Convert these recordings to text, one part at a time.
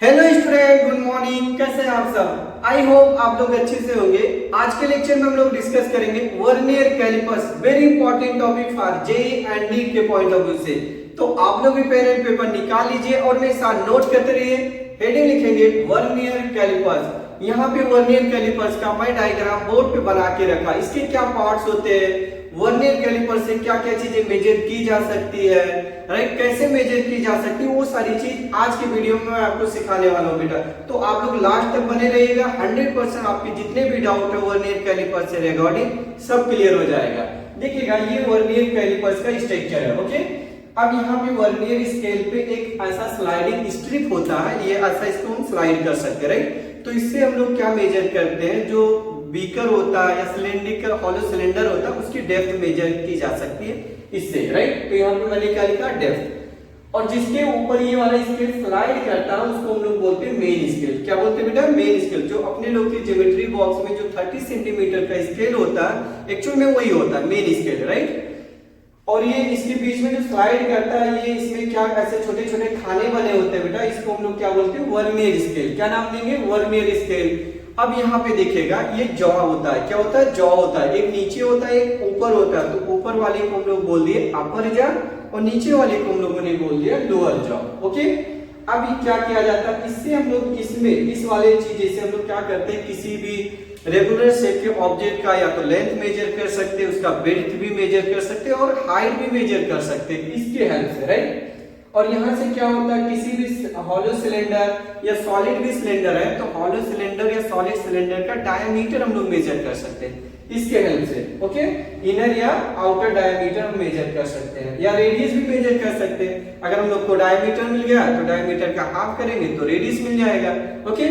Hello student, good morning. कैसे हैं आप सब? आई होप आप लोग अच्छे से होंगे। आज के लेक्चर में हम लोग डिस्कस करेंगे vernier calipers, very important topic for JEE and NEET के पॉइंट ऑफ व्यू से। तो आप लोग भी पेन एंड पेपर निकाल लीजिए और मेरे साथ नोट करते रहिए। हेडिंग लिखेंगे वर्नियर कैलिपर्स। यहाँ पे वर्नियर कैलिपर्स का मैं डायग्राम बोर्ड पे बना के रखा। इसके क्या पार्ट्स होते हैं, वर्नियर कैलिपर से क्या क्या चीजें मेजर की जा सकती है, राइट, कैसे मेजर की जा सकती है, वो सारी चीज आज के वीडियो में मैं आपको सिखाने वाला हूँ बेटा। तो आप लोग लास्ट तक बने रहिएगा। 100% आपके जितने भी डाउट है वर्नियर कैलिपर से रिगार्डिंग सब क्लियर हो जाएगा। देखिएगा, ये वर्नियर कैलिपर्स का स्ट्रक्चर है। ओके, अब यहाँ पे वर्नियर स्केल पे एक ऐसा स्लाइडिंग स्ट्रिप होता है, ये ऐसा इसको हम स्लाइड कर सकते हैं, राइट। तो इससे हम लोग क्या मेजर करते हैं, जो बीकर होता है या सिलेंड्रिकल हॉलो सिलेंडर होता है, उसकी डेप्थ मेजर की जा सकती है इससे, राइट। तो यहाँ पे मैंने क्या लिखा, डेप्थ। और जिसके ऊपर ये वाला स्केल स्लाइड करता है उसको हम लोग बोलते हैं मेन स्केल। क्या बोलते हैं बेटा? Main scale. जो अपने लोग के ज्योमेट्री बॉक्स में जो 30 सेंटीमीटर का स्केल होता है, एक्चुअल में वही होता है मेन स्केल, राइट। और ये इसके बीच में जो स्लाइड करता है, ये इसमें क्या ऐसे छोटे छोटे खाने बने होते हैं बेटा, इसको हम लोग क्या बोलते हैं, वर्नियर स्केल। क्या नाम देंगे? Vernier scale. अब यहाँ पे देखिएगा, ये जॉ होता है। क्या होता है? जॉ होता है। एक नीचे होता है, एक ऊपर होता है। तो ऊपर वाले को हम लोग बोल दिए अपर जॉ और नीचे वाले को हम लोगों ने बोल दिया लोअर जॉ। ओके, अब क्या किया जाता है, इससे हम लोग इसमें इस वाले चीज से हम लोग क्या करते हैं, किसी भी रेगुलर शेप के ऑब्जेक्ट का या तो लेंथ मेजर कर सकते हैं, उसका विड्थ भी मेजर कर सकते हैं और हाइट भी मेजर कर सकते हैं इसके हेल्प से, राइट। और यहाँ से क्या होता है, किसी भी हॉलो सिलेंडर या सॉलिड भी सिलेंडर है तो हॉलो सिलेंडर या सॉलिड सिलेंडर का डायमीटर हम लोग मेजर कर सकते हैं इसके हेल्प से। ओके, इनर या आउटर डायमीटर हम मेजर कर सकते हैं या रेडियस भी मेजर कर सकते हैं। अगर हम लोग को डायमीटर मिल गया तो डायमीटर का हाफ करेंगे तो रेडियस मिल जाएगा। ओके,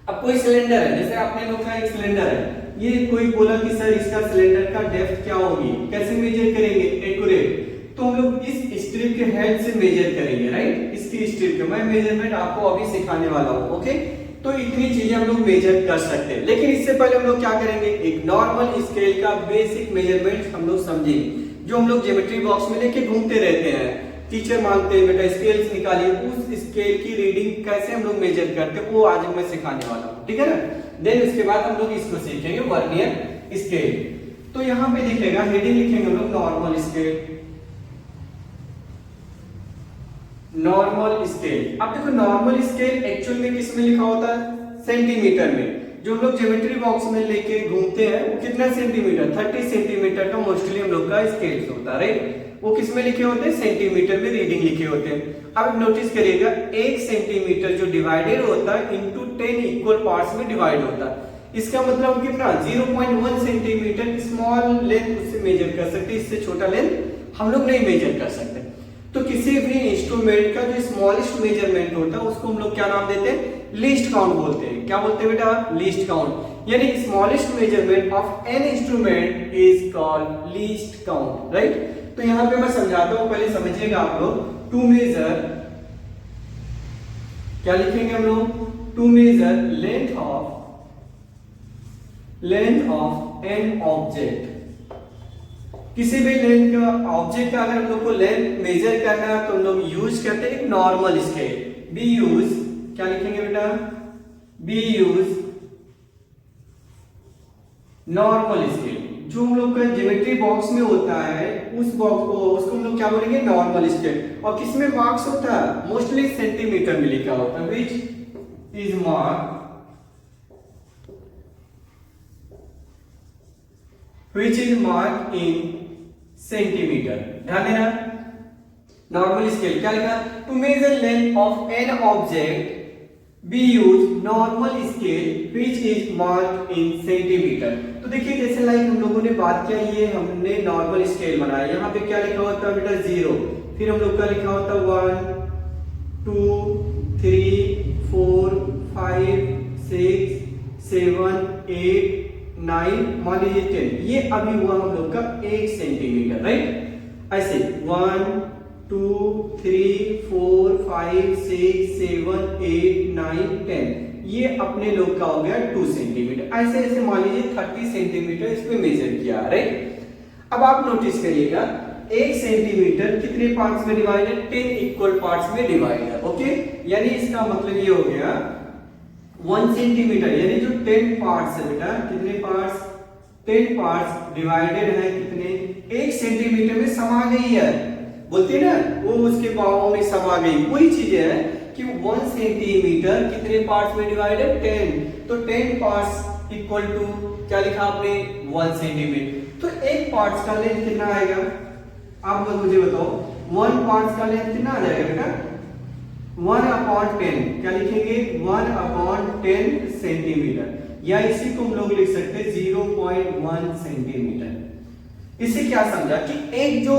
अब कोई सिलेंडर है, जैसे आपने लोग का एक सिलेंडर है, ये कोई बोला कि सर इसका सिलेंडर का डेप्थ क्या होगी, कैसे मेजर करेंगे एक्यूरेट, तो हम लोग इस स्ट्रिप के हेड से मेजर करेंगे, राइट। इसकी स्ट्रिप के मैं मेजरमेंट आपको अभी सिखाने वाला हूँ। ओके, तो इतनी चीजें हम लोग मेजर कर सकते हैं, लेकिन इससे पहले हम लोग क्या करेंगे, एक नॉर्मल स्केल का बेसिक मेजरमेंट हम लोग समझेंगे, जो हम लोग ज्योमेट्री बॉक्स में लेके घूमते रहते हैं। टीचर मांगते हैं बेटा स्केल्स निकालिए, उस स्केल की रीडिंग कैसे हम लोग मेजर करते हैं वो आज मैं सिखाने वाला हूँ, ठीक है ना। देन उसके बाद हम लोग इसको सीखेंगे वर्नियर स्केल। तो यहाँ पे दिखेगा, हेडिंग लिखेंगे हम लोग नॉर्मल स्केल। Normal scale. अब देखो, नॉर्मल स्केल एक्चुअल में किस में लिखा होता है, सेंटीमीटर में। जो हम लोग ज्योमेट्री बॉक्स में लेके घूमते हैं वो कितना सेंटीमीटर, 30 सेंटीमीटर का मोस्टली हम लोग का स्केल होता है, राइट। वो किस में लिखे होते हैं, सेंटीमीटर में रीडिंग लिखे होते हैं। अब नोटिस करिएगा, 1 सेंटीमीटर जो डिवाइडेड होता है इनटू 10 इक्वल पार्ट्स में डिवाइड होता है। इसका मतलब कितना, 0.1 सेंटीमीटर स्मॉल लेंथ उससे मेजर कर सकते हैं, इससे छोटा लेंथ हम लोग नहीं मेजर कर सकते। तो किसी भी इंस्ट्रूमेंट का जो स्मॉलेस्ट मेजरमेंट होता है उसको हम लोग क्या नाम देते हैं, लीस्ट काउंट बोलते हैं। क्या बोलते हैं बेटा, लीस्ट काउंट। यानी smallest measurement of an instrument is called least count, right. तो यहां पे मैं समझाता हूं, पहले समझिएगा आप लोग। टू मेजर, क्या लिखेंगे हम लोग, to measure length of an object. किसी भी लेंथ का ऑब्जेक्ट का अगर हम लोग को लेंथ मेजर करना है तो हम लोग यूज करते हैं एक नॉर्मल स्केल। बी यूज, क्या लिखेंगे बेटा, बी यूज नॉर्मल स्केल। जो हम लोग का ज्योमेट्री बॉक्स में होता है उस बॉक्स को, उसको हम लोग क्या बोलेंगे, नॉर्मल स्केल। और किसमें मार्क्स होता है, मोस्टली सेंटीमीटर में लिखा होता है, which is mark, which is marked in centimetre. ध्यान देना, नॉर्मल स्केल क्या लिखा, to measure length of an object be use normal scale which is marked in centimetre. तो देखिए, जैसे लाइक हम लोगों ने बात किया, ये हमने नॉर्मल स्केल बनाया, यहाँ पे क्या लिखा होता है बेटा, 0, फिर हम लोग का लिखा होता है 1 2 3 4 5 6 7 8 9, मान लीजिए 10। ये अभी हुआ हम लोग का 1 सेंटीमीटर, राइट। ऐसे 1 2 3 4 5 6 7 8 9 10, ये अपने लोग का हो गया 2 सेंटीमीटर। ऐसे ऐसे मान लीजिए 30 सेंटीमीटर इस पे मेजर किया, राइट। अब आप नोटिस करिएगा, 1 सेंटीमीटर कितने पार्ट्स में डिवाइड है? 10 इक्वल पार्ट्स में डिवाइड है। ओके, यानी इसका मतलब ये हो गया 1 सेंटीमीटर यानी जो 10 पार्ट्स है बेटा, कितने पार्ट्स? 10 पार्ट्स डिवाइडेड है कितने? 1 सेंटीमीटर में समा गई है, बोलती है ना वो उसके बाहों में समा गई। वही चीज है कि 1 सेंटीमीटर कितने पार्ट्स में डिवाइड है? 10। तो 10 पार्ट्स इक्वल टू क्या लिखा आपने? 1 सेंटीमीटर। तो एक पार्ट्स का लेंथ कितना आएगा? आप मुझे बताओ, 1 पार्ट्स का लेंथ कितना आ जाएगा बेटा? 1/10। क्या लिखेंगे? 1/10 सेंटीमीटर, या इसी को हम लोग लिख सकते हैं 0.1 सेंटीमीटर। इससे क्या समझा कि एक जो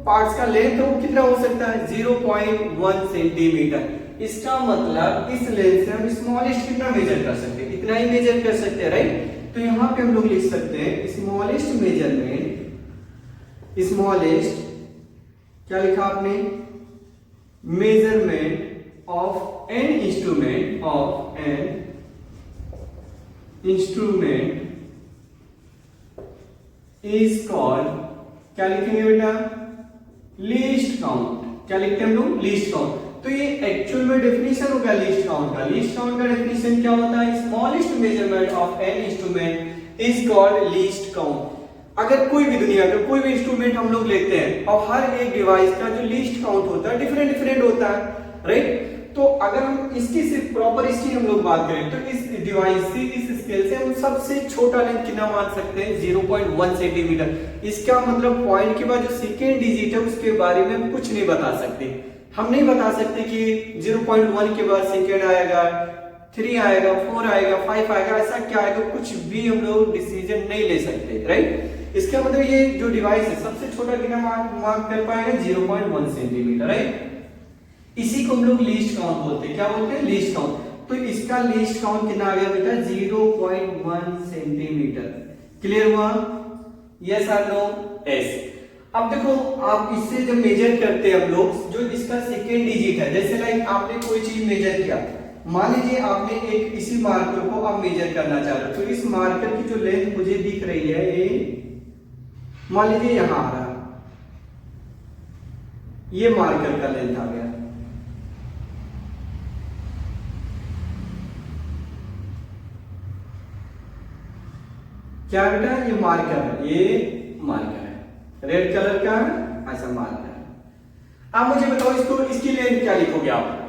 पार्ट्स का लेंथ है वो कितना हो सकता है? 0.1 सेंटीमीटर। इसका मतलब इस लेंथ से हम स्मॉलेस्ट कितना मेजर कर सकते हैं? इतना ही मेजर कर सकते हैं, राइट? तो यहां पे हम लोग लिख सकते हैं स्मॉलेस्ट मेजरमेंट, स्मॉलेस्ट क्या लिखा आपने? Measurement of an instrument, of an instrument is called, क्या लिखेंगे बेटा? Least count. क्या लिखते हैं हम लोग? Least count. तो ये एक्चुअल में डेफिनेशन होगा लीस्ट काउंट का। लीस्ट काउंट का डेफिनेशन क्या होता है? Smallest measurement of an instrument is called least count. अगर कोई भी दुनिया का कोई भी इंस्ट्रूमेंट हम लोग लेते हैं और हर एक डिवाइस का जो लीस्ट काउंट होता है डिफरेंट डिफरेंट होता है, राइट? तो अगर हम इसकी सिर्फ प्रॉपर इसकी हम लोग बात करें तो इस डिवाइस से, इस स्केल से हम सबसे छोटा लेंथ कितना मान सकते हैं? 0.1 सेंटीमीटर। इसका मतलब पॉइंट के बाद जो सेकेंड डिजिट है उसके बारे में हम कुछ नहीं बता सकते। हम नहीं बता सकते कि 0.1 के बाद सेकेंड आएगा, 3 आएगा, 4 आएगा, 5 आएगा, ऐसा क्या आएगा, कुछ भी हम लोग डिसीजन नहीं ले सकते, राइट? इसका मतलब ये जो डिवाइस है सबसे छोटा कितना मार्क कर पाएगा? 0.1 सेंटीमीटर, राइट? इसी को हम लोग लीस्ट काउंट बोलते हैं। क्या बोलते हैं? Least count. तो इसका लीस्ट काउंट कितना आ गया बेटा? 0.1 सेंटीमीटर। क्लियर हुआ? यस और नो? यस। अब देखो, आप इससे जब मेजर करते हैं हम लोग, जो इसका सेकेंड डिजिट है, जैसे लाइक आपने कोई चीज मेजर किया, मान लीजिए आपने एक इसी मार्कर को आप मेजर करना चाह रहे हो, तो इस मार्कर की जो लेंथ मुझे दिख रही है ये मान लीजिए यहां आ रहा, ये मार्कर का लेंथ आ गया। क्या बेटा? ये मार्कर है, ये मार्कर है, रेड कलर का ऐसा मार्कर है। अब मुझे बताओ इसको, इसकी लेंथ क्या लिखोगे आप?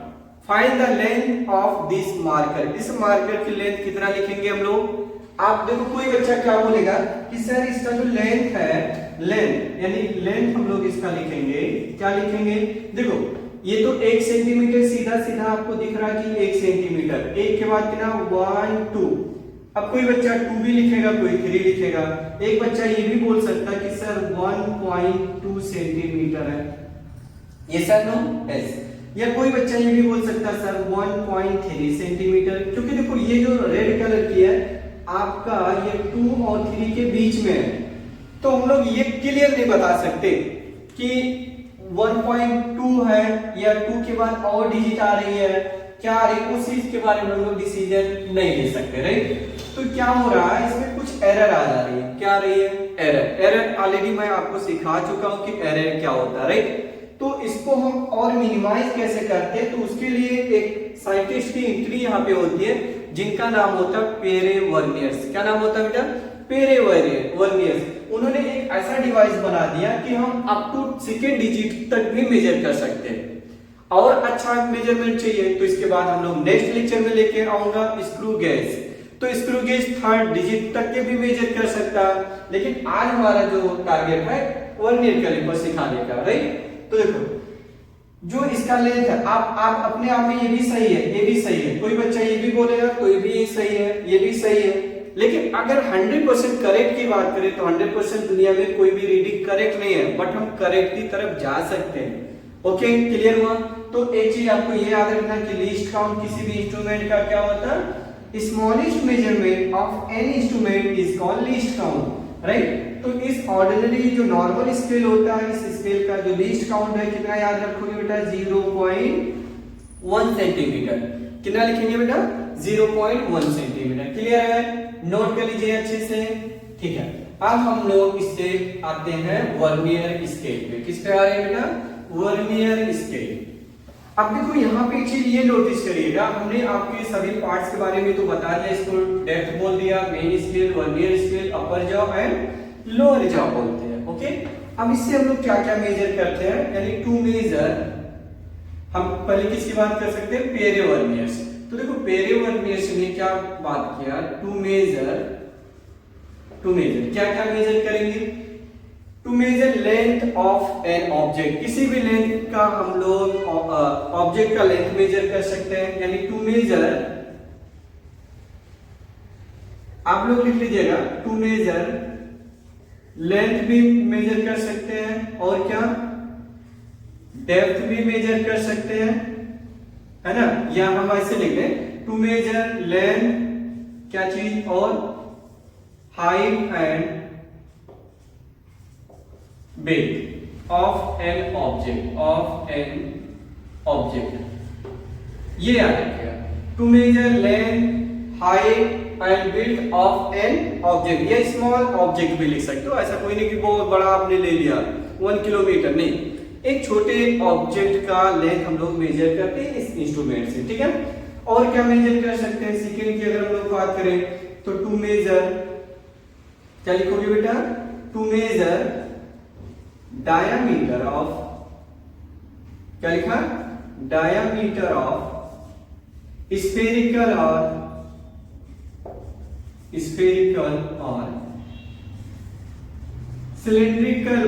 Find the length of this marker. इस मार्कर की लेंथ कितना लिखेंगे हम लोग? आप देखो, कोई बच्चा क्या बोलेगा कि सर इसका जो लेंथ है, लेंथ यानी लेंथ हम लोग इसका लिखेंगे, क्या लिखेंगे? देखो ये तो 1 सेंटीमीटर सीधा सीधा आपको दिख रहा है कि 1 सेंटीमीटर, 1 के बाद कितना? 1 2। अब कोई बच्चा 2 भी लिखेगा, कोई 3 लिखेगा। एक बच्चा ये भी बोल सकता है कि सर 1.2 सेंटीमीटर है, ये सर नो? यस। या कोई बच्चा ये भी बोल सकता है सर 1.3 सेंटीमीटर, क्योंकि देखो ये जो रेड कलर की है आपका, ये 2 और 3 के बीच में है, तो हम लोग ये क्लियर नहीं बता सकते कि 1.2 है या 2 के बाद और डिजिट आ रही है, क्या आ रही है, उस चीज के बारे में हम लोग डिसीजन नहीं ले सकते, राइट? तो क्या हो रहा है, इसमें कुछ एरर आ जा रही है। क्या आ रही है? एरर। एरर ऑलरेडी मैं आपको सिखा चुका हूं कि एरर क्या होता है, राइट? तो इसको हम और मिनिमाइज कैसे करते हैं, तो उसके लिए एक साइंटिस्ट की एंट्री यहाँ पे होती है जिनका नाम होता है पेरे वर्नियर्स। क्या नाम होता है बेटा? पेरे वर्नियर्स। उन्होंने एक ऐसा डिवाइस बना दिया कि हम अप टू सेकेंड डिजिट तक भी मेजर कर सकते हैं। और अच्छा मेजरमेंट चाहिए तो इसके बाद हम लोग नेक्स्ट लेक्चर में लेके आऊंगा स्क्रू गेज। तो स्क्रू गेज 3rd डिजिट तक के भी मेजर कर सकता है, लेकिन आज हमारा जो टारगेट है वर्नियर कैलिपर सिखाने का, राइट? तो देखो जो इसका लेंथ है, आप अपने आप में ये भी सही है, ये भी सही है, कोई बच्चा ये भी बोलेगा, कोई भी ये सही है, ये भी सही है, लेकिन अगर 100% करेक्ट की बात करें तो 100% दुनिया में कोई भी रीडिंग करेक्ट नहीं है, बट हम करेक्ट की तरफ जा सकते हैं। ओके, क्लियर हुआ? तो एक चीज आपको ये याद रखना कि लीस्ट काउंट किसी भी इंस्ट्रूमेंट का क्या होता है? Smallest measurement of any instrument is called least count, right? तो इस ऑर्डिनरी जो नॉर्मल स्केल होता है, इस स्केल का जो लीस्ट काउंट है कितना याद रखोगे बेटा? 0.1 सेंटीमीटर। कितना लिखेंगे बेटा? 0.1 सेंटीमीटर। क्लियर है? नोट कर लीजिए अच्छे से। ठीक है, अब हम लोग इससे आते हैं वर्नियर स्केल पे। किस पे आ रहे हैं बेटा? Vernier scale. अब देखो यहाँ पे चीज ये नोटिस करिएगा, हमने आपके सभी पार्ट्स के बारे में तो बता दिया, इसको डेप्थ बोल दिया, main scale, vernier scale, upper jaw and lower jaw बोलते हैं। ओके, अब इससे हम लोग क्या क्या मेजर करते हैं, यानी टू मेजर। हम पहले किसकी बात कर सकते हैं? पेरे वर्नियर्स। तो देखो पेरे वर्नियर्स में क्या बात किया, टू मेजर क्या क्या मेजर करेंगे? To measure length of an object, किसी भी लेंथ का हम लोग ऑब्जेक्ट का लेंथ मेजर कर सकते हैं, यानी टू मेजर, आप लोग लिख लीजिएगा, टू मेजर लेंथ भी मेजर कर सकते हैं और क्या डेप्थ भी मेजर कर सकते हैं, है ना। या हम ऐसे लिख लें, टू मेजर लेंथ क्या चीज और height and width of an object, ये याद रखिएगा, to measure length, height and width of an object. ये स्मॉल ऑब्जेक्ट भी लिख सकते हो, ऐसा कोई नहीं कि बहुत बड़ा आपने ले लिया 1 किलोमीटर, नहीं, एक छोटे ऑब्जेक्ट का लेंथ हम लोग मेजर करते हैं इस इंस्ट्रूमेंट से, ठीक है। और क्या मेजर कर सकते हैं? सेकेंड की अगर हम लोग बात करें तो टू मेजर, क्या लिखोगे बेटा? टू मेजर डायामीटर ऑफ, क्या लिखा? डायामीटर ऑफ स्फेरिकल और सिलिंड्रिकल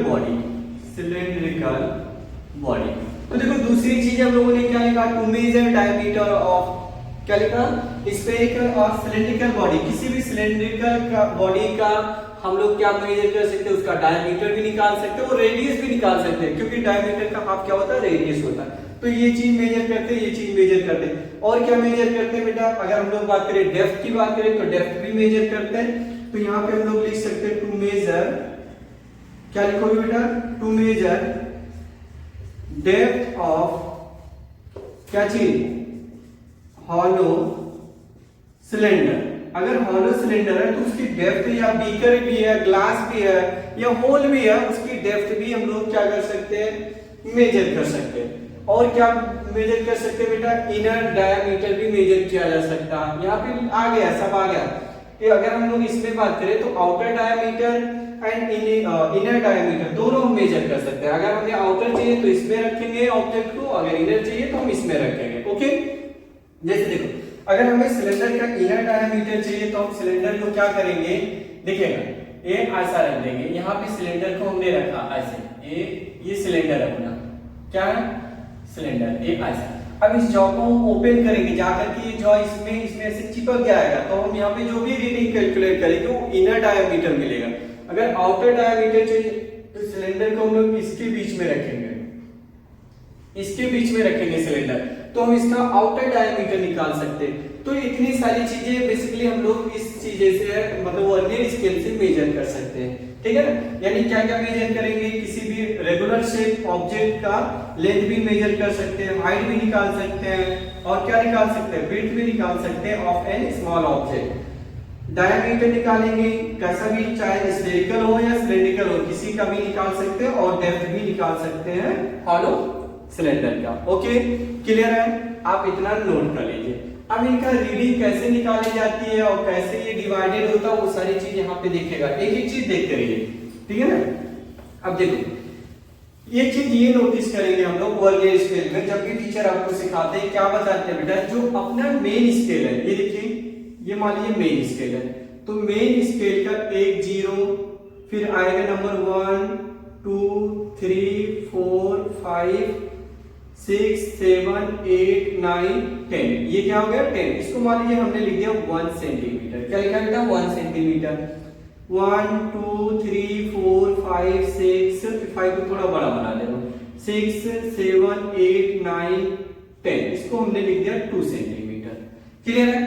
बॉडी। तो देखो दूसरी चीज हम लोगों ने क्या लिखा, टू मेजर डायमीटर ऑफ, क्या लिखा? स्फेरिकल और सिलिंड्रिकल बॉडी। किसी भी सिलिंड्रिकल का बॉडी का हम लोग क्या मेजर कर सकते हैं? उसका डायमीटर भी निकाल सकते हैं और रेडियस भी निकाल सकते हैं, क्योंकि डायमीटर का हाफ क्या होता है? रेडियस होता है। तो ये चीज मेजर करते हैं, ये चीज मेजर करते हैं। और क्या मेजर करते हैं बेटा? अगर हम लोग बात करें डेप्थ की बात करें तो डेप्थ भी मेजर करते हैं। तो यहाँ पे हम लोग लिख सकते हैं टू मेजर, क्या लिखोगे बेटा? टू मेजर डेप्थ ऑफ, क्या चीज? Hollow cylinder. अगर हॉलो सिलेंडर है तो उसकी डेप्थ, या बीकर भी है, ग्लास भी है, या होल भी है, उसकी डेप्थ भी हम लोग क्या कर सकते हैं? मेजर कर सकते हैं। और क्या मेजर कर सकते हैं बेटा? इनर डायमीटर भी मेजर किया जा सकता है। यहाँ पे आ गया, सब आ गया कि अगर हम लोग इसमें बात करें तो outer diameter and inner diameter दोनों हम मेजर कर सकते हैं। अगर हमें आउटर चाहिए तो इसमें रखेंगे ऑब्जेक्ट को, अगर इनर चाहिए तो हम इसमें रखेंगे। ओके, जैसे देखो अगर हमें सिलेंडर का इनर डायमीटर चाहिए तो हम सिलेंडर को क्या करेंगे? देखिएगा, ये ऐसा रख देंगे, यहाँ पे सिलेंडर को हमने रखा ऐसे, ये सिलेंडर अपना क्या है? सिलेंडर, ये ऐसा। अब इस जॉ को ओपन करेंगे, जाकर के ये जॉ इसमें ऐसे चिपक जाएगा, तो हम यहाँ पे जो भी रीडिंग कैलकुलेट करेंगे वो इनर डायमीटर मिलेगा। अगर आउटर डायमीटर चाहिए तो सिलेंडर को हम लोग इसके बीच में रखेंगे, इसके बीच में रखेंगे सिलेंडर, तो हम इसका आउटर डायमीटर निकाल सकते हैं। तो इतनी सारी चीजें बेसिकली हम लोग इस चीजें से, मतलब वर्नियर स्केल से मेजर कर सकते हैं, ठीक है ना। यानी क्या क्या मेजर करेंगे? किसी भी रेगुलर शेप ऑब्जेक्ट का लेंथ भी मेजर कर सकते हैं, हाइट भी निकाल सकते हैं, और क्या निकाल सकते हैं? विड्थ भी निकाल सकते हैं of an small object. Diameter निकालेंगे, कैसा भी, चाहे स्फेरिकल हो या सिलिंड्रिकल हो, किसी का भी निकाल सकते हैं, और डेप्थ भी निकाल सकते हैं हॉलो सिलेंडर का। ओके, क्लियर है? आप इतना नोट कर लीजिए। अब इनका रीडिंग कैसे निकाली जाती है और कैसे ये डिवाइडेड होता है वो सारी चीज यहाँ पे देखेगा, एक एक चीज देखते रहिए, ठीक है ना। अब देखो ये चीज ये नोटिस करेंगे हम लोग वर्नियर स्केल में, जब भी टीचर आपको सिखाते हैं क्या बताते हैं बेटा? जो अपना मेन स्केल है, ये देखिए, ये मान लीजिए मेन स्केल है, तो मेन स्केल का 1 0, फिर आएगा नंबर 1 2 3 4 5 6 7 8 9 10, ये क्या हो गया? 10। इसको मान लीजिए हमने लिख दिया 1 सेंटीमीटर। क्या लिखा बेटा? 1 सेंटीमीटर। 1 2 3 4 5 6, 5 को थोड़ा बड़ा बना देना, 6 7 8 9 10, इसको हमने लिख दिया 2 सेंटीमीटर। क्लियर है?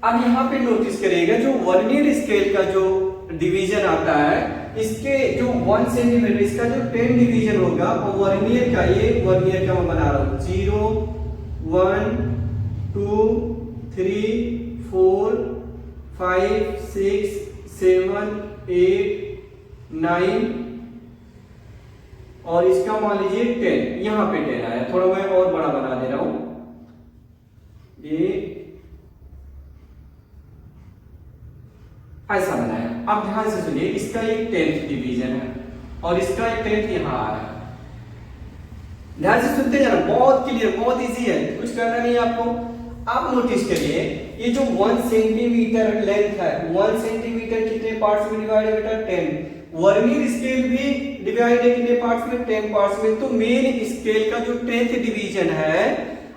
अब यहाँ पे नोटिस करिएगा, जो वर्नियर स्केल का जो डिवीजन आता है, इसके जो 1 सेंटीमीटर, इसका जो 10 डिवीजन होगा वो वर्नियर का, ये वर्नियर का मैं बना रहा हूं, 0 1 2 3 4 5 6 7 8 9 और इसका मान लीजिए 10, यहां पे 10 आया, थोड़ा मैं और बड़ा बना दे रहा हूं, ये ऐसा बनाया। अब ध्यान से सुनिए, इसका एक 10th डिवीजन है और इसका एक 10th यहां आ रहा है। ध्यान से सुनते जाना, बहुत क्लियर, बहुत इजी है, कुछ करना नहीं है आपको। आप नोटिस करिए, ये जो 1 सेंटीमीटर लेंथ है, 1 सेंटीमीटर कितने पार्ट्स में डिवाइड है बेटा? 10। वर्नियर स्केल भी डिवाइड है कितने पार्ट्स में? 10 पार्ट्स में। तो मेन स्केल का जो 10th डिवीजन है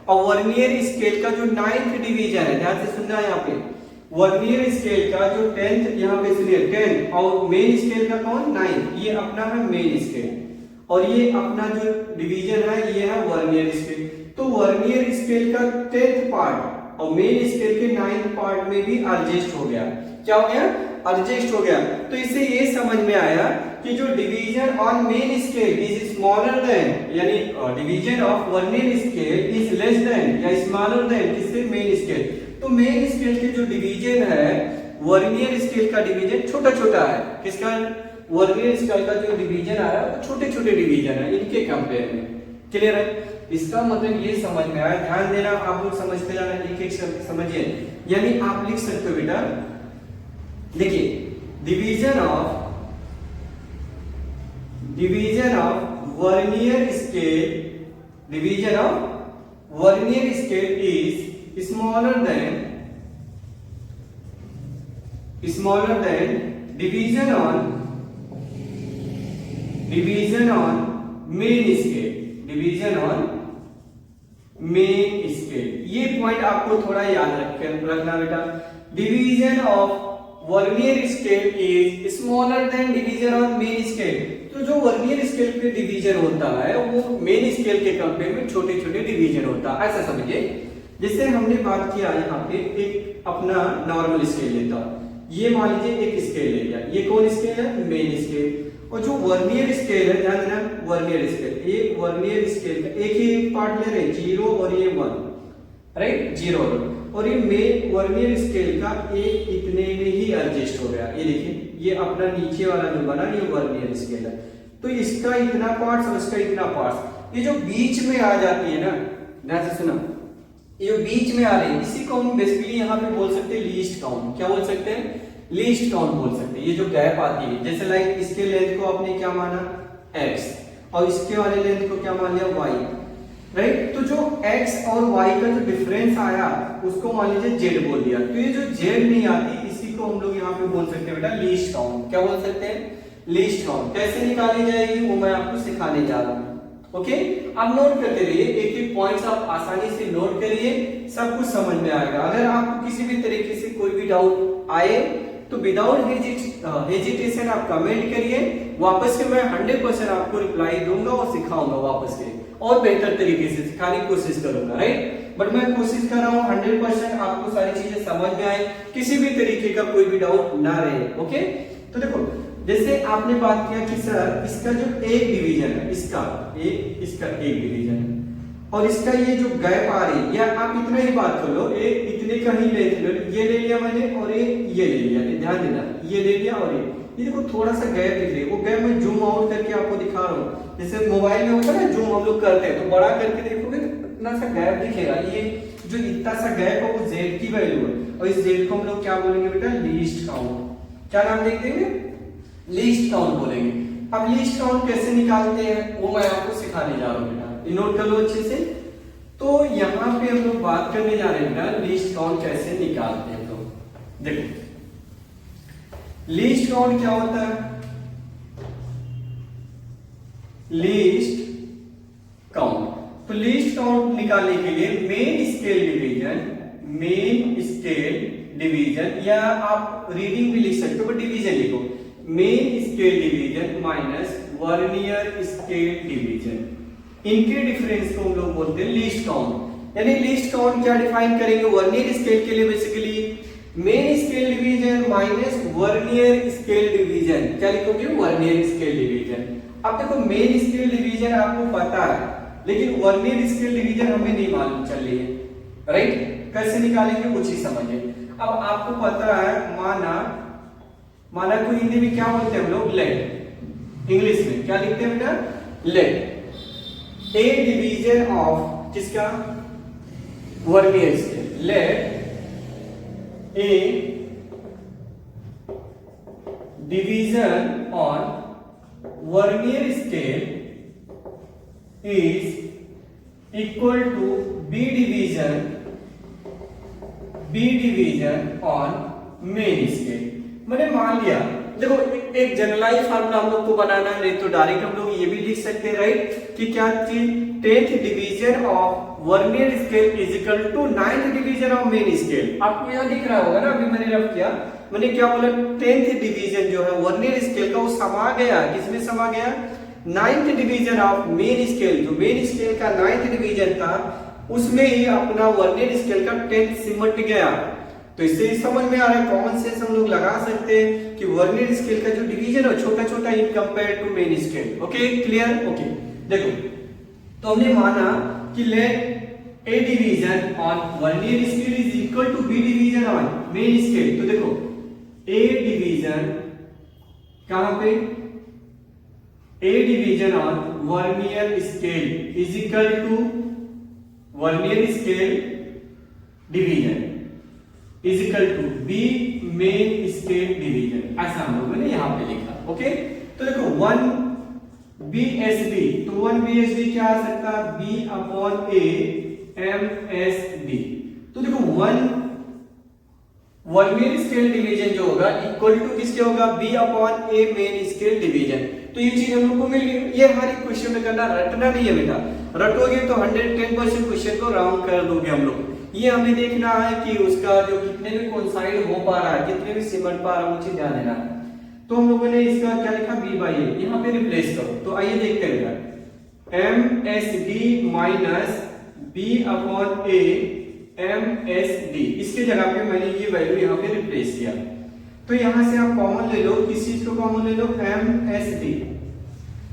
और वर्नियर स्केल का जो 9th डिवीजन है, ध्यान से सुनना यहाँ पे, वर्नियर स्केल का जो 10th, यहाँ पे इसलिए 10 और मेन स्केल का कौन? 9, ये अपना है मेन स्केल और ये अपना जो डिवीजन है ये है वर्नियर स्केल। तो वर्नियर स्केल का 10th पार्ट और मेन स्केल के 9th पार्ट में भी एडजस्ट हो गया। क्या हो गया? एडजस्ट हो गया। तो इससे ये समझ में आया कि जो division on main scale is smaller than, यानी division of vernier scale is less than या स्मॉलर देन किससे? Main scale. तो मेन स्केल के जो डिवीजन है, वर्नियर स्केल का डिवीजन छोटा छोटा है, किसका? वर्नियर स्केल का जो डिवीजन आ रहा है वो छोटे छोटे डिवीजन है इनके कंपेयर में। क्लियर है? इसका मतलब ये समझ में आया, ध्यान देना, आप लोग समझते जाना, एक एक शब्द समझिए। यानी आप लिख सकते हो बेटा, देखिए, division of vernier scale is smaller then division on main scale. ये पॉइंट आपको थोड़ा याद रखना बेटा। Division of vernier scale is smaller then division on main scale. तो जो वर्नियर स्केल पे डिवीजन होता है वो मेन स्केल के कंपेयर में छोटे छोटे डिवीजन होता है, ऐसा समझिए। जैसे हमने बात किया यहाँ पे, एक अपना नॉर्मल स्केल लेता हूं, ये मान लीजिए एक स्केल ले लिया, ये कौन स्केल है? Main scale. और जो वर्नियर स्केल है, ध्यान देना, वर्नियर स्केल, ये वर्नियर स्केल का एक ही पार्ट ले रहे हैं, 0 और ये 1, राइट, 0 और ये मेन वर्नियर स्केल का एक इतने में ही एडजस्ट हो गया। ये देखिए, ये अपना नीचे वाला जो बना ये वर्नियर स्केल है। तो इसका इतना पार्ट्स और इसका इतना पार्ट्स, ये जो बीच में आ जाती है ना, ध्यान से सुना, ये बीच में आ रही है, इसी को हम बेसिकली यहाँ पे बोल सकते हैं लीस्ट काउंट। क्या बोल सकते हैं? लीस्ट काउंट बोल सकते हैं। ये जो गैप आती है, जैसे लाइक इसके लेंथ को आपने क्या माना? x, और इसके वाले लेंथ को क्या मान लिया? y, right. तो जो x और y का जो डिफरेंस आया उसको मान लीजिए z बोल दिया। तो ये जो z नहीं आती, इसी को हम लोग यहाँ पे बोल सकते हैं बेटा लीस्ट काउंट। क्या बोल सकते हैं? Least count. कैसे निकाली जाएगी वो मैं आपको सिखाने जा रहा हूँ। ओके, आप नोट करते रहिए, एक एक पॉइंट्स आप आसानी से नोट करिए, सब कुछ समझ में आएगा। अगर आपको किसी भी तरीके से कोई भी डाउट आए तो विदाउट हेजिटेशन आप कमेंट करिए, वापस के मैं 100% आपको रिप्लाई दूंगा और सिखाऊंगा वापस के, और बेहतर तरीके से सिखाने की कोशिश करूंगा, राइट। बट मैं कोशिश कर रहा हूँ 100% आपको सारी चीजें समझ में आए, किसी भी तरीके का कोई भी डाउट ना रहे। ओके, तो देखो, जैसे आपने बात किया कि सर इसका जो एक डिवीजन है, इसका एक डिवीजन है और इसका ये जो गैप आ रही है, या आप इतना ही बात कर लो, एक इतने का ही लेंथ लो, ये ले लिया मैंने और ये ले लिया, ध्यान देना, ये ले लिया और ये देखो थोड़ा सा गैप दिख रही है, वो गैप मैं जूम आउट करके आपको दिखा रहा हूँ। जैसे मोबाइल में होता है ना जूम हम लोग करते हैं, तो बड़ा करके देखोगे तो इतना सा गैप दिखेगा। ये जो इतना सा गैप है वो z की वैल्यू है, और इस z को हम लोग क्या बोलेंगे बेटा? Least count. क्या नाम देख देंगे? लीस्ट काउंट बोलेंगे। अब लीस्ट काउंट कैसे निकालते हैं वो मैं आपको सिखाने जा रहा हूँ बेटा, नोट कर लो अच्छे से। तो यहाँ पे हम लोग बात करने जा रहे हैं बेटा लीस्ट काउंट कैसे निकालते हैं। तो देखो, लीस्ट काउंट क्या होता है? लीस्ट काउंट, तो लीस्ट काउंट निकालने के लिए मेन स्केल डिवीजन, या आप रीडिंग भी लिख सकते हो, बट डिवीजन लिखो, main scale division minus vernier scale division, इनके डिफरेंस को हम लोग बोलते हैं लीस्ट काउंट। यानी लीस्ट काउंट क्या डिफाइन करेंगे? वर्नियर स्केल के लिए basically main scale division minus vernier scale division. क्या लिखोगे? Vernier scale division. अब देखो, मेन स्केल डिवीजन आपको पता है, लेकिन वर्नियर स्केल डिवीजन हमें नहीं मालूम चल रही है, राइट। कैसे निकालेंगे कुछ ही समझिए। अब आपको पता है, माना माना को हिंदी में क्या बोलते हैं हम लोग, लेट। इंग्लिश में क्या लिखते हैं बेटा, लेट ए डिवीजन ऑफ किसका, vernier scale. Let a division on vernier scale is equal to B division on main scale। मैंने मान लिया, देखो एक जनरलाइज फार्मूला हम लोग को बनाना है, तो डायरेक्ट हम लोग ये भी लिख सकते हैं राइट, कि क्या चीज, 10th division of vernier scale is equal to 9th division of main scale. आपको यहाँ दिख रहा होगा ना, अभी मैंने रफ किया, मैंने क्या बोला, 10th डिवीजन जो है वर्नियर स्केल का वो समा गया, किसमें समा गया, 9th division of main scale. जो मेन स्केल का 9th डिवीजन था उसमें ही अपना वर्नियर स्केल का 10th सिमट गया। तो इससे समझ में आ रहा है, कॉमन सेंस हम लोग लगा सकते हैं कि वर्नियर स्केल का जो डिवीजन है छोटा छोटा in compare to main scale. Okay clear, okay देखो, तो हमने माना कि let a division on vernier scale is equal to b division on main scale. तो देखो ए डिवीजन कहां पे, a division on vernier scale is equal to vernier scale division is equal to b main scale division, ऐसा हम लोगों ने यहां पे लिखा। ओके, तो देखो 1 BSD, तो 1 BSD क्या आ सकता है, B अपॉन A MSD। तो देखो 1 वर्नियर स्केल डिवीजन जो होगा इक्वल टू किसके होगा, B upon A main scale division. तो ये चीज हम लोग को मिल गई। ये हर एक क्वेश्चन में करना, रटना नहीं है बेटा, रटोगे तो 110% क्वेश्चन को राउंड कर दोगे हम लोग। ये हमें देखना है कि उसका जो कितने में कोइंसाइड हो पा रहा है, कितने में सिमट पा रहा है, मुझे ध्यान देना है। तो हम लोगों ने इसका क्या लिखा, B बाई A, यहाँ पे रिप्लेस करो। तो आइए देखते हैं, MSD minus B upon A MSD, इसके जगह पे मैंने ये वैल्यू यहाँ पे रिप्लेस किया। तो यहां से आप कॉमन ले लो, किस चीज को कॉमन ले लो, MSD।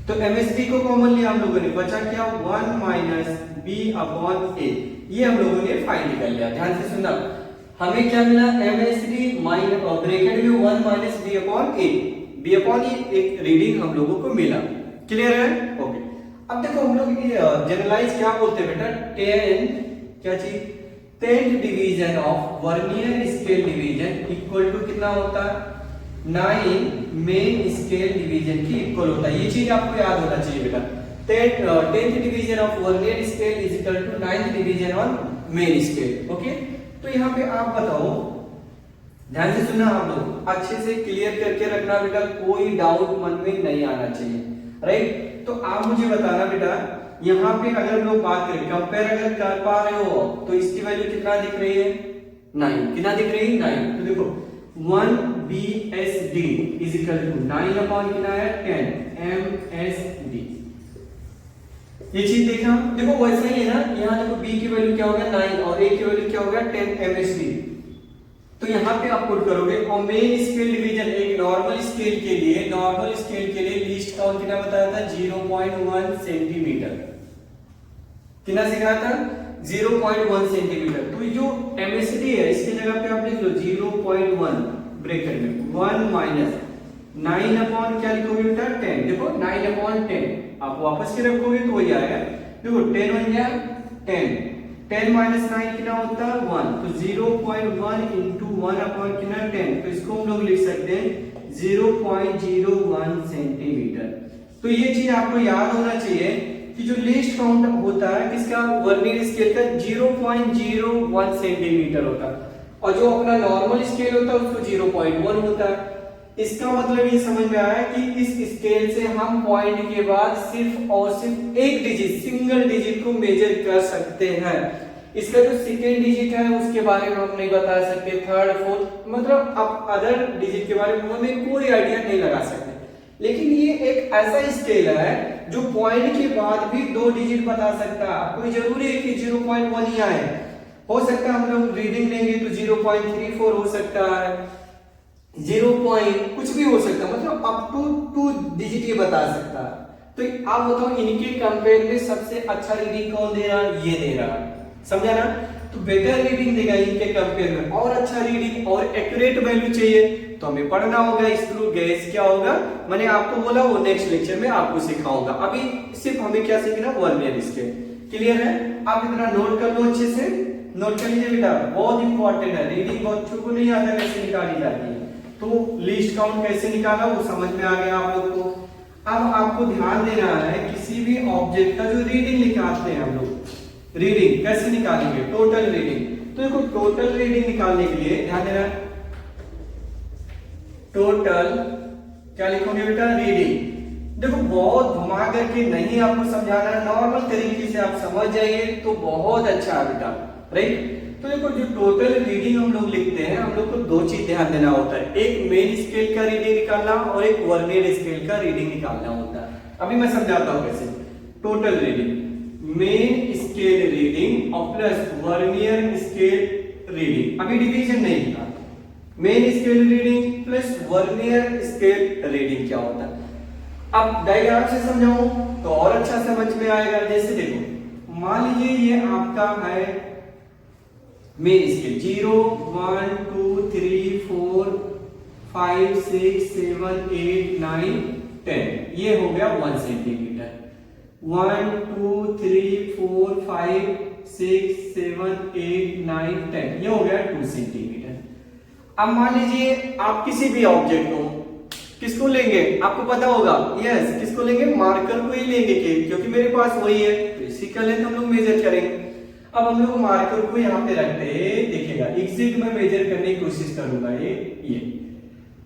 तो MSD को कॉमन लिया हम लोगों ने, बचा क्या, 1 माइनस B अपॉन A, ये हम लोगों ने फाइंड कर लिया। ध्यान से सुनना, हमें क्या मिला, MSD माइनस ब्रैकेट में 1 minus B upon A, B upon ये एक रीडिंग हम लोगों को मिला। क्लियर है, ओके। अब देखो हम लोग ये जनरलाइज क्या बोलते हैं बेटा, 10 क्या चीज, 10th division of vernier scale division equal to कितना होता है, 9 मेन स्केल डिवीजन की इक्वल होता है। ये चीज आपको याद होना चाहिए बेटा, 10th division of vernier scale is equal to 9th division on main scale. Okay, तो यहाँ पे आप बताओ, ध्यान से सुनना, आप लोग अच्छे से क्लियर करके रखना बेटा, कोई डाउट मन में नहीं आना चाहिए, राइट। तो आप मुझे बताना बेटा, यहाँ पे अगर हम लोग बात करें, कंपेयर अगर कर पा रहे हो तो इसकी वैल्यू कितना दिख रही है, 9, कितना दिख रही है, 9। तो देखो 1 BSD is equal to 9 upon कितना है, 10 MSD। ये चीज देखा, देखो वैसा ही है ना, यहाँ देखो B की वैल्यू क्या होगा 9 और A की वैल्यू क्या होगा 10 MSD। तो यहाँ पे आप पुट करोगे, और मेन स्केल डिवीजन एक नॉर्मल स्केल के लिए लीस्ट काउंट कितना बताया था, 0.1 सेंटीमीटर। कितना सिखाया था, 0.1 सेंटीमीटर। तो जो MSD है इसकी जगह पे आप लिख लो 0.1 ब्रैकेट में 1 माइनस 9 अपॉन क्या लिखोगे बेटा, 10। देखो 9 अपॉन 10 आप वापस के रखोगे तो वही आएगा। देखो 10 बन गया 10, 10 माइनस 9 कितना होता है 1, तो 0.1 इंटू 1 अपॉन कितना 10, तो इसको हम लोग लिख सकते हैं 0.01 सेंटीमीटर। तो ये चीज आपको याद होना चाहिए कि जो लीस्ट काउंट होता है किसका, वर्नियर स्केल का 0.01 सेंटीमीटर होता है, और जो अपना नॉर्मल स्केल होता है उसको 0.1 होता है। इसका मतलब ये समझ में आया कि इस स्केल से हम पॉइंट के बाद सिर्फ और सिर्फ एक डिजिट, सिंगल डिजिट को मेजर कर सकते हैं। इसका जो सेकेंड डिजिट है उसके बारे में हम नहीं बता सकते, थर्ड फोर्थ, मतलब अब अदर डिजिट के बारे में हमें कोई आइडिया नहीं लगा सकते। लेकिन ये एक ऐसा स्केल है जो पॉइंट के बाद भी 2 डिजिट बता सकता है। कोई जरूरी है कि 0.1 ही आए, हो सकता है हम लोग रीडिंग लेंगे तो 0.34 हो सकता है, 0 कुछ भी हो सकता है, मतलब अप टू 2 डिजिट ये बता सकता है। तो आप बताओ इनके कंपेयर में सबसे अच्छा रीडिंग कौन दे रहा है, ये दे रहा है, समझा ना। तो बेटर रीडिंग देगा इनके कंपेयर में, और अच्छा रीडिंग और एक्यूरेट वैल्यू चाहिए तो हमें पढ़ना होगा स्क्रू गेज क्या होगा, मैंने आपको बोला वो नेक्स्ट लेक्चर में आपको सिखाऊंगा। अभी सिर्फ हमें क्या सीखना, वर्नियर स्केल। क्लियर है? आप इतना नोट कर लो, अच्छे से नोट कर लीजिए बेटा, बहुत इंपॉर्टेंट है। रीडिंग बच्चों को नहीं आता कैसे निकाली जाती है, तो लीस्ट काउंट कैसे निकाला वो समझ में आ गया आप लोग को। अब आपको ध्यान देना है किसी भी ऑब्जेक्ट का जो रीडिंग निकालते हैं हम लोग, रीडिंग कैसे निकालेंगे, टोटल रीडिंग। तो देखो टोटल रीडिंग निकालने के लिए ध्यान देना, टोटल क्या लिखोगे बेटा, रीडिंग। देखो बहुत घुमा करके नहीं आपको समझाना है, नॉर्मल तरीके से आप समझ जाइए तो बहुत अच्छा है बेटा, राइट। तो देखो जो टोटल रीडिंग हम लोग लिखते हैं, हम लोग को दो चीज ध्यान देना होता है, एक मेन स्केल का रीडिंग निकालना और एक वर्नियर स्केल का रीडिंग निकालना होता है। अभी मैं समझाता हूं कैसे। Total reading, main scale reading और प्लस वर्नियर स्केल रीडिंग। अभी डिवीजन नहीं था, main scale reading plus vernier scale reading क्या होता है। अब डायग्राम से समझाऊं तो और अच्छा समझ में आएगा। जैसे देखो मान लीजिए ये आपका है मेन स्केल 0 1 2 3 4 5 6 7 8 9 10, ये हो गया 1 सेंटीमीटर। 1 2 3 4 5 6 7 8 9 10, ये हो गया 2 सेंटीमीटर। अब मान लीजिए आप किसी भी ऑब्जेक्ट को किसको लेंगे, आपको पता होगा, यस किसको लेंगे, मार्कर को ही लेंगे क्योंकि मेरे पास वही है, तो इसी का लेंथ हम लोग मेजर करेंगे। अब हम लोग मार्कर को यहाँ पे रखते हैं, देखिएगा एग्जैक्ट मैं मेजर करने की कोशिश करूंगा ये।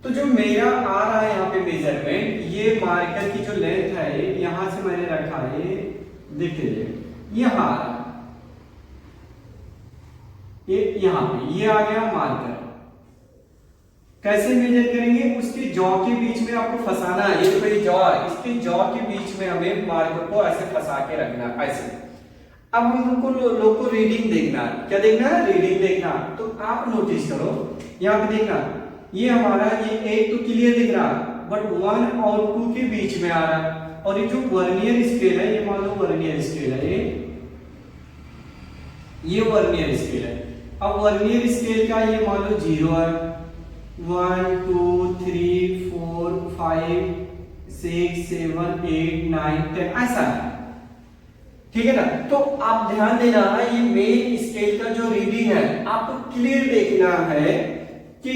तो जो मेरा आ रहा है यहाँ पे मेजरमेंट, ये मार्कर की जो लेंथ है यहां से मैंने रखा है, देखिए यहाँ आ रहा है, ये यहाँ पे ये आ गया मार्कर। कैसे मेजर करेंगे, उसके जॉ के बीच में आपको फंसाना है, ये जो जॉ है इसके जॉ के बीच में हमें मार्कर को ऐसे फंसा के रखना है, ऐसे। अब हम लोग को रीडिंग देखना है, क्या देखना है, रीडिंग देखना। तो आप नोटिस करो यहाँ पे देखना, ये हमारा ये एक तो क्लियर दिख रहा है, बट 1 और 2 के बीच में आ रहा है। और ये जो वर्नियर स्केल है, ये मान लो वर्नियर स्केल है, ये वर्नियर स्केल है। अब वर्नियर स्केल का ये मान लो 0 है, 1 2 3 4 5 6 7 8 9 10 ऐसा है, ठीक है ना। तो आप ध्यान देना है, ये मेन स्केल का जो रीडिंग है आपको क्लियर देखना है कि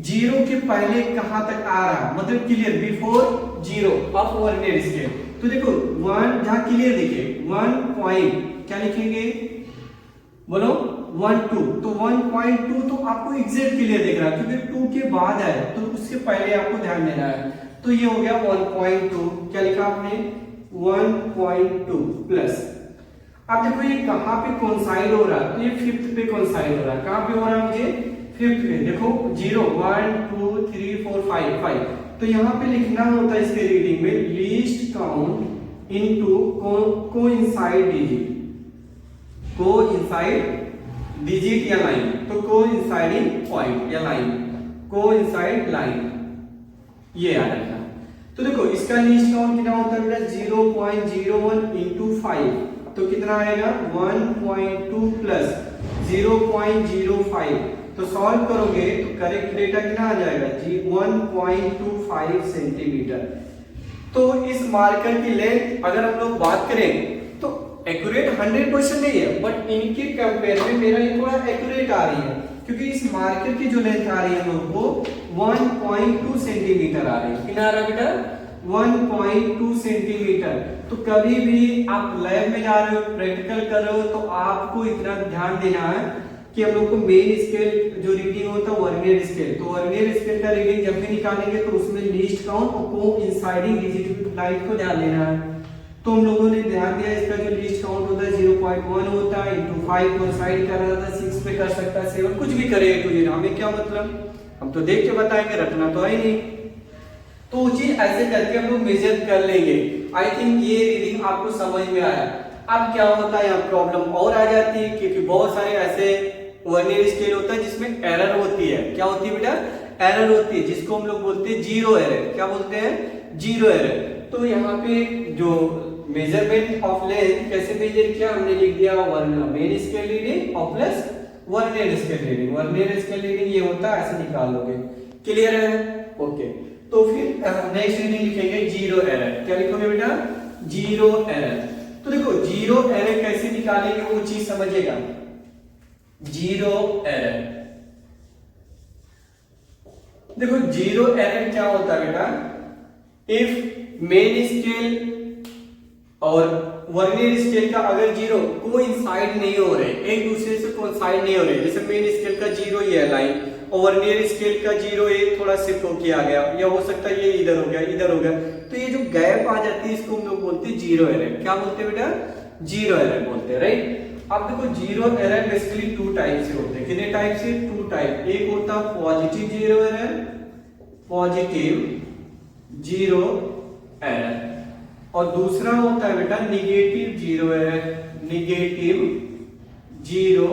0 के पहले कहां तक आ रहा है, मतलब clear before 0 of vernier scale. तो देखो 1 जहां क्लियर दिखे 1 पॉइंट क्या लिखेंगे, बोलो 1 2, तो 1.2 तो आपको एग्जैक्ट क्लियर दिख रहा है क्योंकि 2 के बाद है, तो उसके पहले आपको ध्यान देना है। तो ये हो गया 1.2, क्या लिखा आपने 1.2 प्लस। अब देखो ये कहां पे कोइंसाइड हो रहा है, तो ये 5th पे कोइंसाइड हो रहा है। कहां पे हो रहा है मुझे, 5th पे। देखो 0 1 2 3 4 5, तो यहां पे लिखना होता है इसके रीडिंग में least count into coincide digit, coincide digit या लाइन, तो कोइंसाइडिंग पॉइंट या लाइन, कोइंसाइड लाइन, ये याद रखना। तो देखो इसका लीस्ट काउंट कितना होता है बेटा, 0.01 इंटू 5, तो कितना आएगा 1.2 प्लस 0.05। तो सॉल्व करोगे तो करेक्ट डेटा कितना आ जाएगा, 1.25 सेंटीमीटर। तो इस मार्कर की लेंथ अगर हम लोग बात करें तो एक्यूरेट 100% नहीं है, बट इनके कंपेयर में मेरा ये थोड़ा एक्यूरेट आ रही है क्योंकि इस मार्कर की जो लेंथ आ रही है हम लोग को 1.2 सेंटीमीटर आ रही है। कितना आ रहा है बेटा, 1.2 सेंटीमीटर। तो कभी भी आप लैब में जा रहे हो, प्रैक्टिकल कर रहे हो, तो आपको इतना ध्यान देना है कि हम लोग को मेन स्केल जो रीडिंग होता है वर्नियर स्केल, तो वर्नियर स्केल का रीडिंग जब भी निकालेंगे तो उसमें लीस्ट काउंट और कोइंसाइडिंग डिजिट लाइन को ध्यान देना है। तो हम लोगों ने ध्यान दिया इसका जो लीस्ट काउंट होता है 0.1 होता है, इंटू 5 कोइंसाइड कर रहा था, 6 पे कर सकता है, 7 कुछ भी करे तो ये हमें क्या मतलब, हम तो देख के बताएंगे, रखना तो है नहीं। तो वो चीज ऐसे करके हम लोग मेजर कर लेंगे। आई थिंक ये रीडिंग आपको समझ में आया। अब क्या होता है यहाँ प्रॉब्लम और आ जाती है क्योंकि बहुत सारे ऐसे वर्नियर स्केल होता है जिसमें एरर होती है। क्या होती है बेटा, एरर होती है, जिसको हम लोग बोलते हैं जीरो एरर। क्या बोलते हैं, जीरो एरर। तो यहाँ पे जो मेजरमेंट ऑफ लेंथ कैसे मेजर किया, हमने लिख दिया मेन स्केल रीडिंग और plus vernier scale reading. Vernier scale reading ये होता है, ऐसे निकाल लोगे। क्लियर है? ओके, तो फिर नेक्स्ट रीडिंग लिखेंगे जीरो एरर। क्या लिखोगे बेटा? Zero error. तो देखो जीरो एरर कैसे निकालेंगे वो चीज समझिएगा। जीरो एरर, देखो जीरो एरर क्या होता है बेटा, इफ मेन स्केल और वर्नियर स्केल का अगर जीरो कोइंसाइड नहीं हो रहे, एक दूसरे से कोइंसाइड नहीं हो रहे, जैसे मेन स्केल का जीरो ये लाइन और वर्नियर स्केल का जीरो ये थोड़ा शिफ्ट हो किया गया, या हो सकता है ये इधर हो गया इधर हो गया, तो ये जो गैप आ जाती है इसको हम लोग बोलते हैं जीरो एरर। क्या बोलते हैं बेटा? जीरो एरर बोलते हैं, राइट। अब देखो zero error basically two type से होते हैं। कितने टाइप से? Two type. एक होता है positive zero error, positive zero error, और दूसरा होता है बेटा negative zero error, negative zero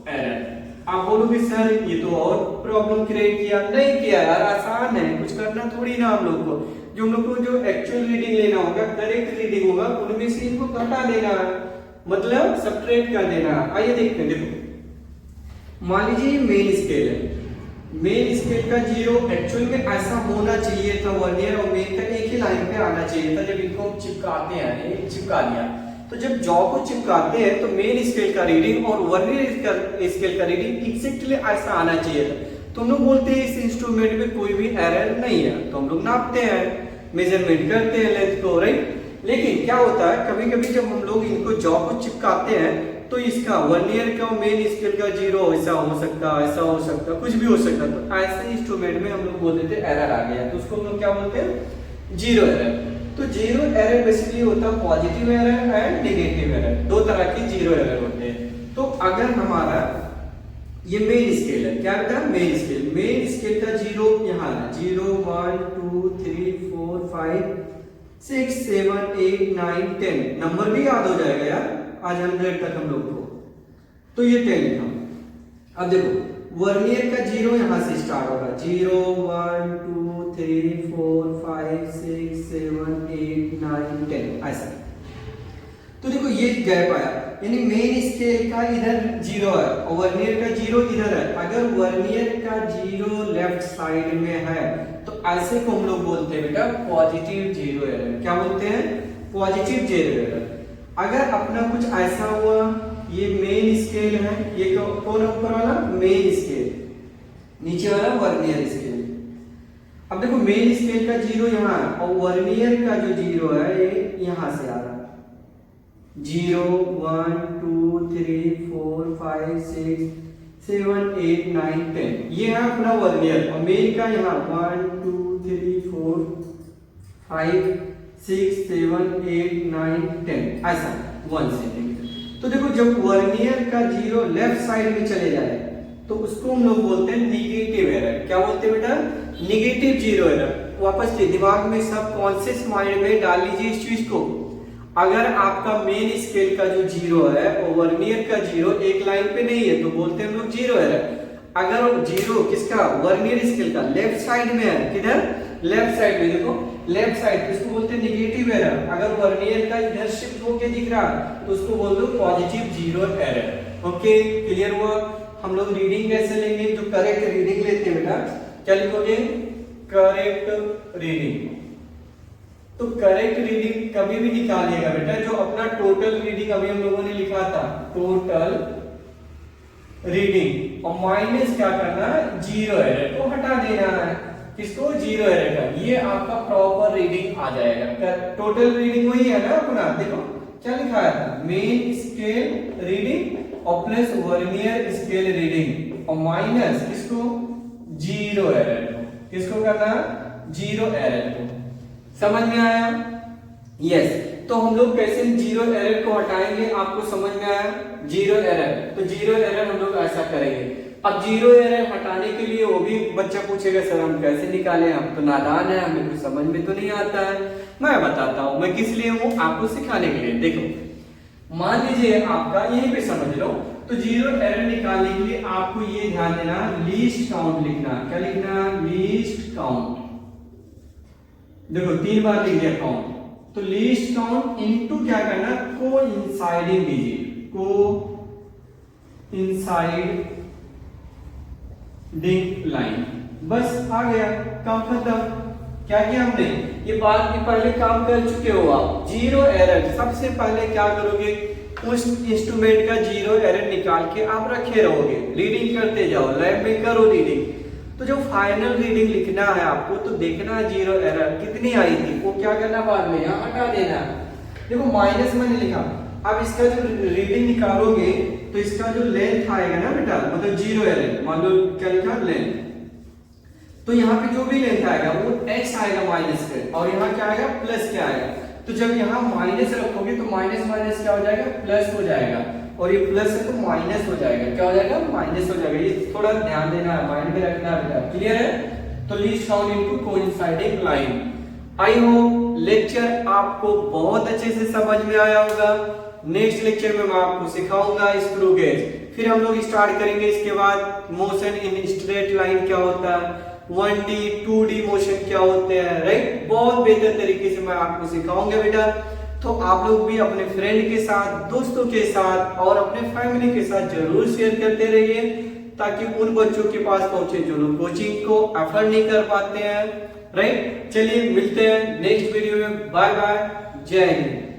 error. आप बोलोगे सर ये तो और प्रॉब्लम क्रिएट किया। नहीं किया यार, आसान है, कुछ करना थोड़ी ना हम लोग को। जो हम लोग को जो एक्चुअल रीडिंग लेना होगा, करेक्ट रीडिंग होगा, उनमें से इनको घटा देना है, मतलब सब्ट्रैक्ट कर देना। आइए देखते हैं। देखो मान लीजिए मेन स्केल है, मेन स्केल का जीरो एक्चुअल में ऐसा होना चाहिए था, वर्नियर और मेन का एक ही लाइन पे आना चाहिए था। जब इनको चिपकाते हैं, चिपका दिया, तो जब जॉ को चिपकाते हैं तो मेन स्केल का रीडिंग और वर्नियर स्केल का रीडिंग एग्जैक्टली ऐसा आना चाहिए था। तो हम लोग बोलते हैं इस इंस्ट्रूमेंट में कोई भी एरर नहीं है, तो हम लोग नापते हैं, मेजरमेंट करते हैं लेंथ को, राइट। लेकिन क्या होता है, कभी कभी जब हम लोग इनको जॉ को चिपकाते हैं तो इसका वर्नियर का मेन स्केल का जीरो ऐसा हो सकता है, ऐसा हो सकता है, कुछ भी हो सकता है। तो ऐसे इंस्ट्रूमेंट में हम लोग बोल देते हैं एरर आ गया, तो उसको हम लोग क्या बोलते हैं? Zero error. तो जीरो एरर बेसिकली होता है positive error and negative error, दो तरह की जीरो एरर होते हैं। तो अगर हमारा ये मेन स्केल है, क्या होता है? मेन स्केल, मेन स्केल का जीरो यहाँ है, 0 1 2 3 4 5 6 7 8 9 10, नंबर भी याद हो जाएगा यार आज 100 तक हम लोग को। तो ये 10 लिखा। अब देखो वर्नियर का जीरो यहां से स्टार्ट होगा, 0 1 2 3 4 5 6 7 8 9 10 ऐसा। तो देखो ये गैप आया, यानी मेन स्केल का इधर जीरो है और वर्नियर का जीरो इधर है। अगर वर्नियर का जीरो लेफ्ट साइड में है तो ऐसे को हम लोग बोलते हैं बेटा पॉजिटिव जीरो एरर। क्या बोलते हैं? Positive zero error. अगर अपना कुछ ऐसा हुआ, ये मेन स्केल है, ये कौन ऊपर वाला? मेन स्केल, नीचे वाला वर्नियर स्केल। अब देखो मेन स्केल का जीरो यहाँ है और वर्नियर का जो जीरो है ये यहां से आ रहा है, 0 1 2 3 4 5 6 7 8 9 10, ये है अपना वर्नियर। और मेन का यहाँ 1 2 3 4 5 6 7 8 9 10 ऐसा 1 से। तो देखो जब वर्नियर का जीरो लेफ्ट साइड में चले जाए तो उसको हम लोग बोलते हैं निगेटिव एरर। क्या बोलते हैं बेटा? Negative zero error. वापस से दिमाग में सबकॉन्शियस माइंड में डाल लीजिए इस चीज को। अगर आपका मेन स्केल का जो जीरो है और वर्नियर का जीरो एक लाइन पे नहीं है तो बोलते हैं हम लोग जीरो एरर। अगर जीरो किसका? वर्नियर स्केल का लेफ्ट साइड में है, किधर? लेफ्ट साइड में। देखो लेफ्ट साइड इसको बोलते हैं निगेटिव एरर। अगर वर्नियर का इधर शिफ्ट होके दिख रहा है तो उसको बोल दो positive zero error. Okay, clear हुआ? हम लोग रीडिंग कैसे लेंगे? जो करेक्ट रीडिंग लेते हैं बेटा, क्या लिखोगे? Correct reading. तो करेक्ट रीडिंग कभी भी निकालिएगा बेटा, जो अपना टोटल रीडिंग अभी हम लोगों ने लिखा था, टोटल रीडिंग, और माइनस क्या करना है? जीरो एरर को हटा देना है। किसको? जीरो एरर का। ये आपका प्रॉपर रीडिंग आ जाएगा। टोटल रीडिंग वही है ना अपना, देखो क्या लिखा है था, मेन स्केल रीडिंग और प्लस वर्नियर स्केल रीडिंग और माइनस किसको? जीरो एरर को। किसको करना? जीरो एरर को। समझ में आया? यस। तो हम लोग कैसे जीरो एरर को हटाएंगे, आपको समझ में आया? जीरो एरर, तो जीरो एरर हम लोग ऐसा करेंगे। अब जीरो एरर हटाने के लिए वो भी बच्चा पूछेगा सर हम कैसे निकालें, हम तो नादान है, हमें कुछ समझ में तो नहीं आता है। मैं बताता हूं, मैं किस लिए हूं, आपको सिखाने के लिए। देखो मान लीजिए आपका यहीं पे समझ लो, तो जीरो एरर निकालने के लिए आपको ये ध्यान देना, लीस्ट काउंट लिखना। क्या लिखना? Least count. देखो 3 बार लिख दिया काउंट, तो लीस्ट काउंट इनटू क्या करना, कोइंसाइडिंग कीजिए, कोइंसाइडिंग लाइन। बस आ गया, काम खत्म। क्या किया हमने, ये बात में पहले काम कर चुके हो आप। जीरो एरर, सबसे पहले क्या करोगे, उस इंस्ट्रूमेंट का जीरो एरर निकाल के आप रखे रहोगे, रीडिंग करते जाओ, लैब में करो रीडिंग। तो जो फाइनल रीडिंग लिखना है आपको, तो देखना जीरो एरर कितनी आई थी, वो क्या करना बाद में यहाँ हटा देना। देखो माइनस मैंने लिखा, अब इसका जो रीडिंग निकालोगे तो इसका जो लेंथ आएगा ना बेटा, मतलब जीरो एरर, मान लो क्या लिखा लेंथ, तो यहाँ पे जो भी लेंथ आएगा वो x आएगा माइनस पे, और यहाँ क्या आएगा प्लस क्या आएगा। तो जब यहाँ माइनस रखोगे तो माइनस माइनस क्या हो जाएगा, प्लस हो जाएगा, और ये प्लस है तो माइनस हो जाएगा, क्या हो जाएगा, माइनस हो जाएगा। ये थोड़ा ध्यान देना है, माइंड में रखना है बेटा, क्लियर है। तो least count into coinciding line. I hope lecture आपको बहुत अच्छे से समझ में आया होगा। नेक्स्ट लेक्चर में मैं आपको सिखाऊंगा स्क्रू गेज, फिर हम लोग स्टार्ट करेंगे इसके बाद मोशन इन स्ट्रेट लाइन क्या होता है, 1D 2D मोशन क्या होते हैं, राइट। बहुत बेहतर तरीके से मैं आपको सिखाऊंगा बेटा। तो आप लोग भी अपने फ्रेंड के साथ, दोस्तों के साथ और अपने फैमिली के साथ जरूर शेयर करते रहिए, ताकि उन बच्चों के पास पहुंचे जो लोग कोचिंग को अफोर्ड नहीं कर पाते हैं, राइट। चलिए मिलते हैं नेक्स्ट वीडियो में, बाय बाय, जय हिंद।